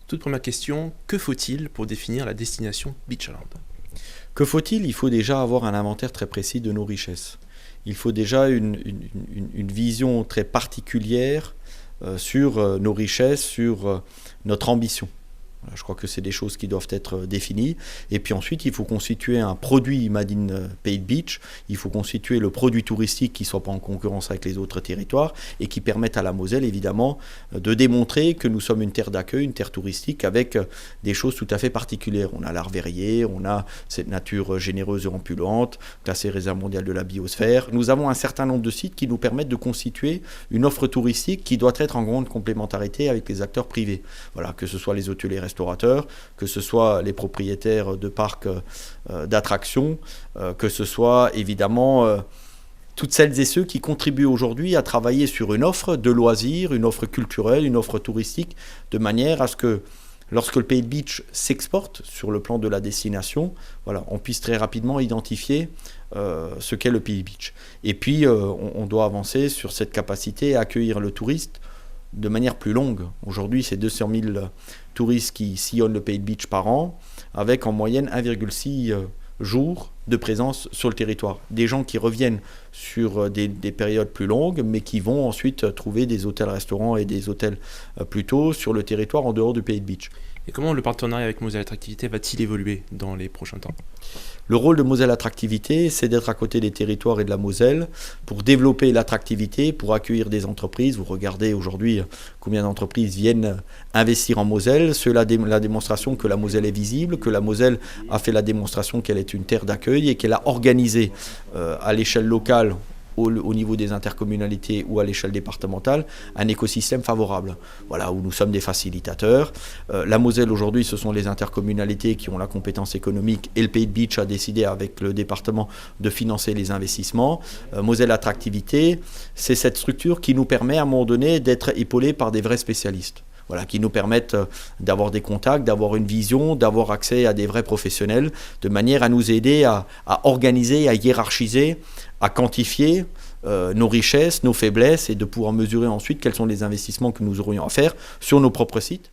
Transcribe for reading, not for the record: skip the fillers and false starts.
Toute première question, que faut-il pour définir la destination Beachland? Que faut-il? Il faut déjà avoir un inventaire très précis de nos richesses. Il faut déjà une vision très particulière sur nos richesses, sur notre ambition. Voilà, je crois que c'est des choses qui doivent être définies. Et puis ensuite, il faut constituer un produit Made in Pays de Beach. Il faut constituer le produit touristique qui ne soit pas en concurrence avec les autres territoires et qui permette à la Moselle, évidemment, de démontrer que nous sommes une terre d'accueil, une terre touristique avec des choses tout à fait particulières. On a l'art verrier, on a cette nature généreuse et opulente, classée réserve mondiale de la biosphère. Nous avons un certain nombre de sites qui nous permettent de constituer une offre touristique qui doit être en grande complémentarité avec les acteurs privés. Voilà, que ce soit les hôteliers restaurateurs, que ce soit les propriétaires de parcs d'attractions, que ce soit évidemment toutes celles et ceux qui contribuent aujourd'hui à travailler sur une offre de loisirs, une offre culturelle, une offre touristique, de manière à ce que lorsque le Pays de Beach s'exporte sur le plan de la destination, voilà, on puisse très rapidement identifier ce qu'est le Pays de Beach. Et puis on doit avancer sur cette capacité à accueillir le touriste de manière plus longue. Aujourd'hui, c'est 200 000 touristes qui sillonnent le Pays de Beach par an, avec en moyenne 1,6 jours de présence sur le territoire. Des gens qui reviennent sur des périodes plus longues, mais qui vont ensuite trouver des hôtels-restaurants et des hôtels plutôt sur le territoire en dehors du Pays de Beach. Et comment le partenariat avec Moselle Attractivité va-t-il évoluer dans les prochains temps? Le rôle de Moselle Attractivité, c'est d'être à côté des territoires et de la Moselle pour développer l'attractivité, pour accueillir des entreprises. Vous regardez aujourd'hui combien d'entreprises viennent investir en Moselle. Cela la démonstration que la Moselle est visible, que la Moselle a fait la démonstration qu'elle est une terre d'accueil et qu'elle a organisé à l'échelle locale, au niveau des intercommunalités ou à l'échelle départementale, un écosystème favorable. Voilà, où nous sommes des facilitateurs. La Moselle aujourd'hui, ce sont les intercommunalités qui ont la compétence économique et le Pays de Beach a décidé avec le département de financer les investissements. Moselle Attractivité, c'est cette structure qui nous permet à un moment donné d'être épaulés par des vrais spécialistes. Voilà, qui nous permettent d'avoir des contacts, d'avoir une vision, d'avoir accès à des vrais professionnels, de manière à nous aider à organiser, à hiérarchiser, à quantifier nos richesses, nos faiblesses et de pouvoir mesurer ensuite quels sont les investissements que nous aurions à faire sur nos propres sites.